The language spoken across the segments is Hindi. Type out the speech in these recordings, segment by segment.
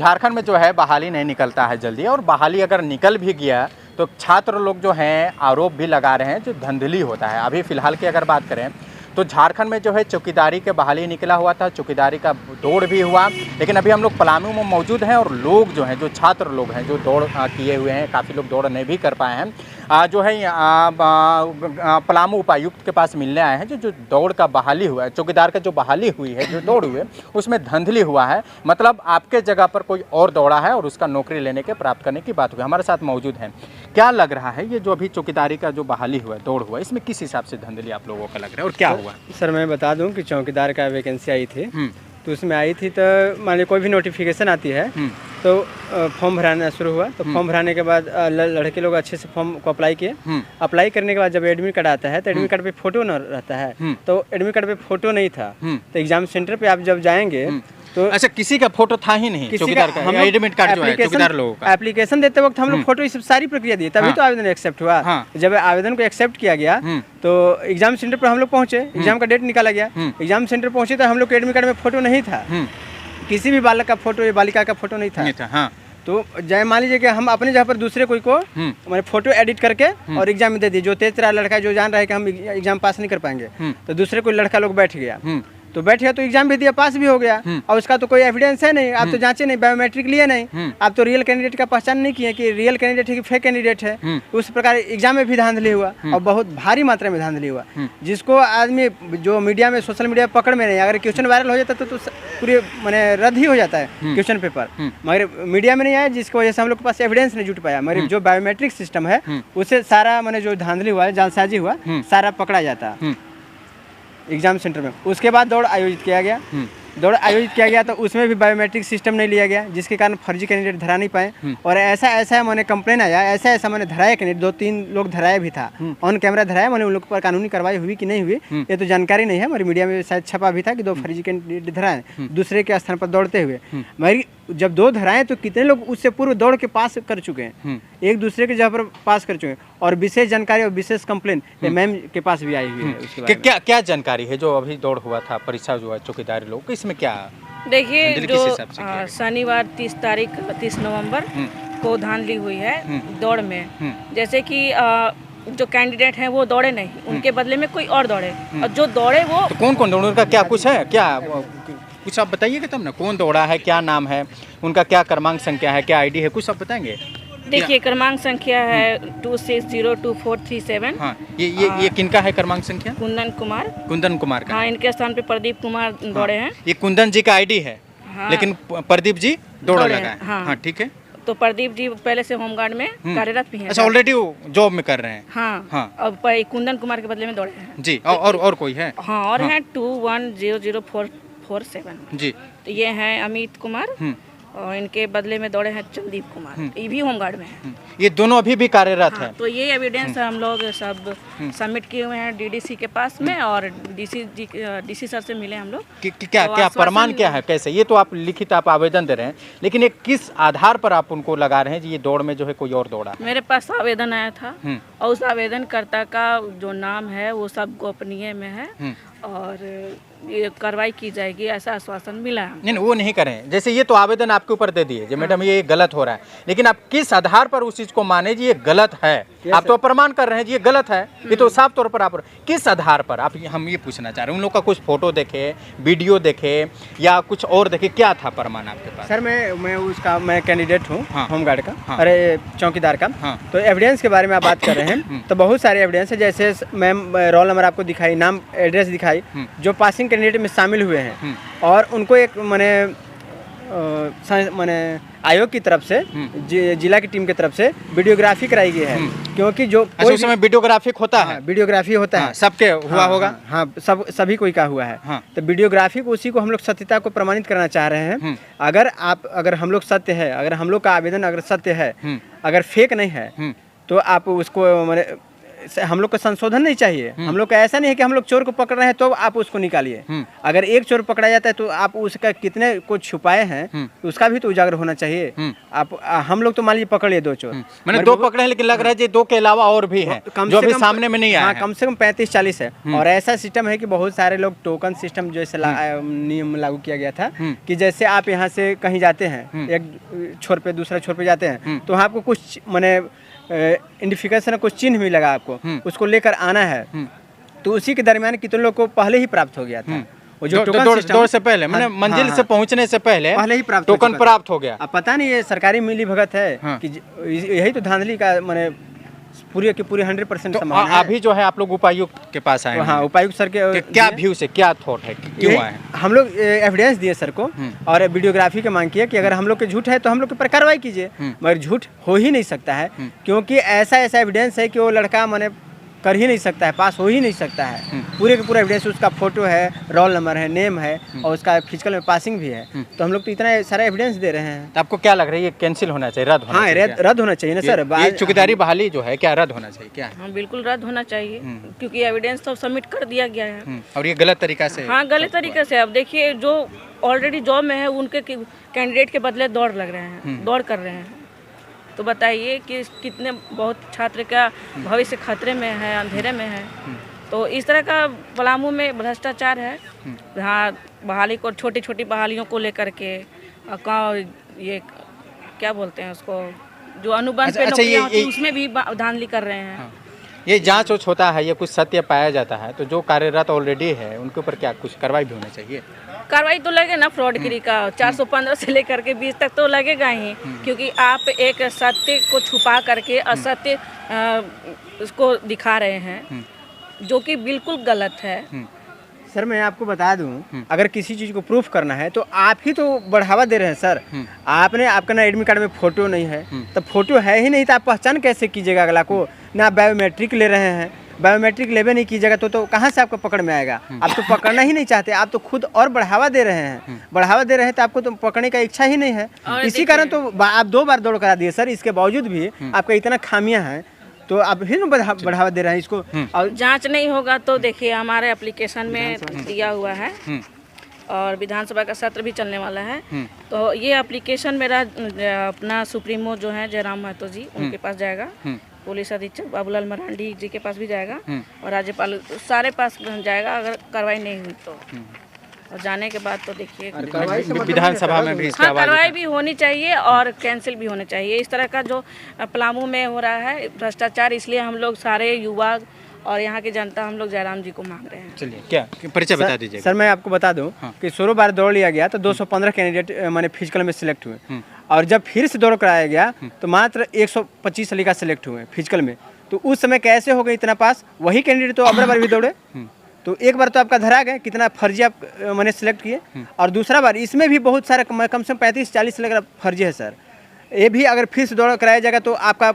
झारखंड में जो है बहाली नहीं निकलता है जल्दी, और बहाली अगर निकल भी गया तो छात्र लोग जो हैं आरोप भी लगा रहे हैं जो धांधली होता है। अभी फ़िलहाल की अगर बात करें तो झारखंड में जो है चौकीदारी के बहाली निकला हुआ था, चौकीदारी का दौड़ भी हुआ, लेकिन अभी हम लोग पलामू में मौजूद हैं और लोग जो हैं, जो छात्र लोग हैं जो दौड़ किए हुए हैं, काफ़ी लोग दौड़ नहीं भी कर पाए हैं, जो है पलामू उपायुक्त के पास मिलने आए हैं। जो दौड़ का बहाली हुआ है, चौकीदार का जो बहाली हुई है, जो दौड़ हुए उसमें धांधली हुआ है, मतलब आपके जगह पर कोई और दौड़ा है और उसका नौकरी लेने के प्राप्त करने की बात हुई। हमारे साथ मौजूद हैं, क्या लग रहा है ये जो अभी चौकीदारी का जो बहाली हुआ है, दौड़ हुआ है, इसमें किस हिसाब से धांधली आप लोगों का लग रहा है और क्या हुआ? सर मैं बता दूं कि चौकीदार का वैकेंसी आई थी, तो उसमें आई थी, तो मान लीजिए कोई भी नोटिफिकेशन आती है तो फॉर्म भराना शुरू हुआ। तो फॉर्म भराने के बाद लड़के लोग अच्छे से फॉर्म को अप्लाई किए। अप्लाई करने के बाद जब एडमिट कार्ड आता है तो एडमिट कार्ड पे फोटो न रहता है, तो एडमिट कार्ड पे फोटो नहीं था। तो एग्जाम सेंटर पे आप जब जाएंगे तो अच्छा, किसी का फोटो था ही नहीं, चौकीदार का एडमिट कार्ड जो है चौकीदार लोगों का। एप्लीकेशन देते वक्त हम लोग फोटो इस सारी प्रक्रिया दी, तभी तो आवेदन एक्सेप्ट हुआ। जब आवेदन को एक्सेप्ट किया गया तो एग्जाम सेंटर पर हम लोग पहुंचे, एग्जाम का डेट निकाला गया, एग्जाम सेंटर पहुंचे तो हम लोग के एडमिट कार्ड में फोटो नहीं था, किसी भी बालक का फोटो या बालिका का फोटो नहीं था। तो जय मान लीजिए कि हम अपने जगह पर दूसरे कोई को मैंने फोटो एडिट करके और एग्जाम में दे दिए। जो तेज तरार लड़का जो जान रहा है कि हम एग्जाम पास नहीं कर पाएंगे, तो दूसरे कोई लड़का लोग बैठ गया, तो बैठ गया तो एग्जाम भी दिया, पास भी हो गया, और उसका तो कोई एविडेंस है नहीं, आप तो जांचे नहीं, बायोमेट्रिक लिए नहीं, आप तो रियल कैंडिडेट का पहचान नहीं किए कि रियल कैंडिडेट है कि फेक कैंडिडेट है। उस प्रकार एग्जाम में भी धांधली हुआ और बहुत भारी मात्रा में धांधली हुआ, जिसको आदमी जो मीडिया में सोशल मीडिया पकड़ में नहीं, अगर क्वेश्चन वायरल हो जाता तो पूरे मैंने रद्द ही हो जाता है क्वेश्चन पेपर, मगर मीडिया में नहीं आया, जिसकी वजह से हम लोग के पास एविडेंस नहीं जुट पाया। मगर जो बायोमेट्रिक सिस्टम है उससे सारा मैंने जो धांधली हुआ है, जालसाजी हुआ, सारा पकड़ा जाता एग्जाम सेंटर में। उसके बाद दौड़ आयोजित किया गया, तो उसमें भी बायोमेट्रिक सिस्टम नहीं लिया गया, जिसके कारण फर्जी कैंडिडेट धरा नहीं पाए। और ऐसा मैंने कंप्लेन आया, ऐसा मैंने धराया कैंडिडेट, 2-3 लोग धराया भी था, ऑन कैमरा धराया। मैंने उन लोग पर कानूनी कार्रवाई हुई कि नहीं हुई ये तो जानकारी नहीं है, मगर मीडिया में शायद छपा भी था कि 2 फर्जी कैंडिडेट धराए दूसरे के स्थान पर दौड़ते हुए। मगर जब 2 धराए तो कितने लोग उससे पूर्व दौड़ के पास कर चुके हैं, एक दूसरे के जगह पर पास कर चुके हैं। और विशेष जानकारी और विशेष कंप्लेन मैम के पास भी आई हुई है। उसके क्या जानकारी है जो अभी दौड़ हुआ था, परीक्षा जो है चौकीदार लोग, इसमें क्या? देखिए, जो शनिवार 30 नवंबर को धांधली हुई है दौड़ में, जैसे कि जो कैंडिडेट हैं वो दौड़े नहीं, उनके बदले में कोई और दौड़े, और जो दौड़े वो तो कौन दौड़े, उनका क्या कुछ है, क्या कुछ आप बताइएगा तब ना, कौन दौड़ा है, क्या नाम है उनका, क्या क्रमांक संख्या है, क्या आईडी है, कुछ आप बताएंगे? देखिए, क्रमांक संख्या है 26022437। हाँ, ये किनका है क्रमांक संख्या? कुंदन कुमार का। हाँ, इनके स्थान पे प्रदीप कुमार दौड़े हैं। ये कुंदन जी का आईडी है। हाँ। लेकिन प्रदीप जी दौड़ लगा है। हाँ, ठीक है। तो प्रदीप जी पहले से होमगार्ड में कार्यरत भी हैं। अच्छा, ऑलरेडी वो जॉब में कर रहे हैं। हाँ। अब कुंदन कुमार के बदले में दौड़े हैं जी। और कोई है? हाँ, और हैं 21000447 जी। तो ये हैं अमित कुमार, और इनके बदले में दौड़े हैं चंदीप कुमार, ये भी होमगार्ड में हैं। ये दोनों अभी भी कार्यरत हैं। तो ये एविडेंस हम लोग सब सबमिट किए हुए हैं डीडीसी के पास में, और डीसी सर से मिले हम लोग। क्या प्रमाण क्या है, कैसे? ये तो आप लिखित आप आवेदन दे रहे हैं, लेकिन ये किस आधार पर आप उनको लगा रहे हैं ये दौड़ में जो है कोई और दौड़ा? मेरे पास आवेदन आया था, और उस आवेदनकर्ता का जो नाम है वो सब गोपनीय में है, और ये कार्रवाई की जाएगी, ऐसा आश्वासन मिला है। नहीं, वो नहीं करें। जैसे ये तो आवेदन आपके ऊपर दे दिए, मैडम ये गलत हो रहा है, लेकिन आप किस आधार पर उस चीज को माने जी ये गलत है? आप तो प्रमाण कर रहे हैं जी ये गलत है, ये तो साफ तौर पर आप किस आधार पर आप, हम ये पूछना चाह रहे हैं। उन लोग का कुछ फोटो देखे, वीडियो देखे, या कुछ और देखे, क्या था प्रमाण आपके पास? सर मैं कैंडिडेट हूँ होमगार्ड का, अरे चौकीदार का। तो एविडेंस के बारे में आप बात कर रहे हैं, तो बहुत सारे एविडेंस है। जैसे मैम रोल नंबर आपको दिखाई, नाम एड्रेस दिखाई, जो पासिंग कैंडिडेट में शामिल हुए हैं, और उनको एक मैंने आयोग की तरफ से, जिला की टीम की तरफ से वीडियोग्राफी कराई गई है, क्योंकि जो उस समय वीडियोग्राफी होता है, वीडियोग्राफी होता है, सबके हुआ होगा। हाँ, सभी कोई का हुआ है। तो वीडियोग्राफी को, उसी को हम लोग सत्यता को प्रमाणित करना चाह रहे हैं। अगर हम लोग सत्य है, अगर हम लोग का आवेदन अगर सत्य है, अगर फेक नहीं है, तो आप उसको हम लोग को संशोधन नहीं चाहिए। हम लोग का ऐसा नहीं है कि हम लोग चोर को पकड़ रहे हैं तो आप उसको निकालिए। अगर एक चोर पकड़ा जाता है तो आप उसका कितने को छुपाए हैं उसका भी तो उजागर होना चाहिए। आप हम लोग तो मान लीजिए पकड़ लिए 2 चोर, मैंने 2 पकड़े हैं, लेकिन लग रहा है 2 के अलावा और भी हैं जो अभी सामने में नहीं आए हैं। कम से कम 35-40 है। और ऐसा सिस्टम है कि बहुत सारे लोग टोकन सिस्टम जैसे नियम लागू किया गया था कि जैसे आप यहाँ से कहीं जाते हैं, एक छोर पे दूसरा छोर पे जाते हैं, तो आपको कुछ माने आइडेंटिफिकेशन कुछ चिन्ह मिलेगा आपको, उसको लेकर आना है। तो उसी के दरमियान कितने लोग को पहले ही प्राप्त हो गया था। वो जो दौड़ से पहले मैंने मंजिल से पहुंचने से पहले ही प्राप्त टोकन प्राप्त हो गया। अब पता नहीं ये सरकारी मिली भगत है कि यही तो धांधली का माने पूरी की पूरी 100% संभावना है। अभी जो है आप लोग उपायुक्त के पास आए हैं। हाँ, उपायुक्त सर के क्या व्यू से क्या थॉट है, क्यों आए? हम लोग एविडेंस दिए सर को और वीडियोग्राफी की मांग की है कि अगर हम लोग के झूठ है तो हम लोग के ऊपर कार्रवाई कीजिए। मगर झूठ हो ही नहीं सकता है, क्योंकि ऐसा एविडेंस है कि वो लड़का माने कर ही नहीं सकता है, पास हो ही नहीं सकता है। पूरे का पूरा एविडेंस, उसका फोटो है, रोल नंबर है, नेम है और उसका फिजिकल में पासिंग भी है। तो हम लोग तो इतना सारा एविडेंस दे रहे हैं। तो आपको क्या लग रहा है ये कैंसिल होना चाहिए, रद्द होना चाहिए? हाँ, रद्द होना चाहिए ना सर। ये चौकीदारी बहाली जो है क्या रद्द होना चाहिए? क्या? हाँ, बिल्कुल रद्द होना चाहिए, क्योंकि एविडेंस तो सबमिट कर दिया गया है और ये गलत तरीका से। हाँ, गलत तरीके से। अब देखिए जो ऑलरेडी जॉब में है उनके कैंडिडेट के बदले दौड़ लग रहे हैं, दौड़ कर रहे हैं। तो बताइए कि कितने बहुत छात्र का भविष्य खतरे में है, अंधेरे में है। तो इस तरह का पलामू में भ्रष्टाचार है। हाँ, बहाली को, छोटी छोटी बहालियों को लेकर के ये क्या बोलते हैं उसको, जो अनुबंध पे नौकरियां होती हैं उसमें भी धांधली कर रहे हैं। ये जांच होता है, ये कुछ सत्य पाया जाता है तो जो कार्यरत ऑलरेडी है उनके ऊपर क्या कुछ कार्रवाई भी होना चाहिए? कार्रवाई तो लगे ना, फ्रॉडगिरी का 415 से लेकर के 20 तक तो लगेगा ही, क्योंकि आप एक सत्य को छुपा करके असत्य उसको दिखा रहे हैं, जो कि बिल्कुल गलत है। सर मैं आपको बता दूं, अगर किसी चीज़ को प्रूफ करना है तो आप ही तो बढ़ावा दे रहे हैं सर। आपने आपका ना एडमिट कार्ड में फोटो नहीं है, तो फोटो है ही नहीं तो आप पहचान कैसे कीजिएगा अगला को? ना बायोमेट्रिक ले रहे हैं, बायोमेट्रिक लेवे नहीं कीजिएगा तो कहाँ से आपको पकड़ में आएगा? आप तो पकड़ना ही नहीं चाहते, आप तो खुद और बढ़ावा दे रहे हैं। बढ़ावा दे रहे हैं तो आपको तो पकड़ने का इच्छा ही नहीं है। इसी कारण तो आप 2 बार दौड़ करा दिए सर। इसके बावजूद भी आपका इतना खामियां हैं तो आप फिर बढ़ावा दे रहे हैं इसको। और जांच नहीं होगा तो देखिए हमारे एप्लीकेशन में दिया हुआ है और विधानसभा का सत्र भी चलने वाला है। तो ये एप्लीकेशन मेरा अपना सुप्रीमो जो है जयराम महतो जी, उनके पास जाएगा, पुलिस अधीक्षक बाबूलाल मरांडी जी के पास भी जाएगा और राज्यपाल सारे पास जाएगा। अगर कार्रवाई नहीं हुई तो और जाने के बाद तो देखिए विधानसभा में भी हाँ, कार्रवाई भी होनी चाहिए और कैंसिल भी होने चाहिए। इस तरह का जो पलामू में हो रहा है भ्रष्टाचार, इसलिए हम लोग सारे युवा और यहाँ की जनता हम लोग जयराम जी को मांग रहे हैं। चलिए क्या परिचय बता दीजिए सर। मैं आपको बता दूं कि 16 बार दौड़ लिया गया तो 215 कैंडिडेट मैंने फिजिकल में सिलेक्ट हुए और जब फिर से दौड़ कराया गया तो मात्र 125 लड़का सिलेक्ट हुए फिजिकल में। तो उस समय कैसे हो गए इतना पास? वही कैंडिडेट तो अगला बार भी दौड़े। तो एक बार तो आपका धरा गए, कितना फर्जी आप मैंने सिलेक्ट किए, और दूसरा बार इसमें भी बहुत सारा कम से कम 35-40 लड़का फर्जी है सर। ये भी अगर फिर से दौड़ कराया जाएगा तो आपका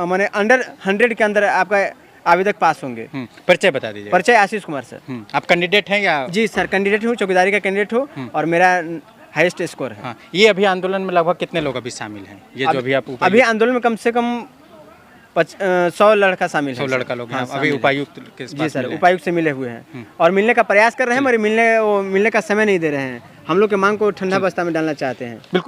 मैंने अंडर 100 के अंदर आपका आवेदक पास होंगे। परिचय बता दीजिए। परिचय आशीष कुमार सर। आप कैंडिडेट हैं या? जी सर, कैंडिडेट हूँ, चौकीदारी का कैंडिडेट हूँ और मेरा हाईएस्ट स्कोर है। हाँ, ये अभी आंदोलन में लगभग कितने लोग अभी शामिल हैं? ये जो अभी आंदोलन में कम से कम 100 लड़का शामिल है। 100 लड़का लोग हैं अभी उपायुक्त के पास। जी सर, उपायुक्त से मिले हुए हैं और मिलने का प्रयास कर रहे हैं, मगर मिलने का समय नहीं दे रहे हैं। हम लोग के मांग को ठंडा बस्ता में डालना चाहते हैं।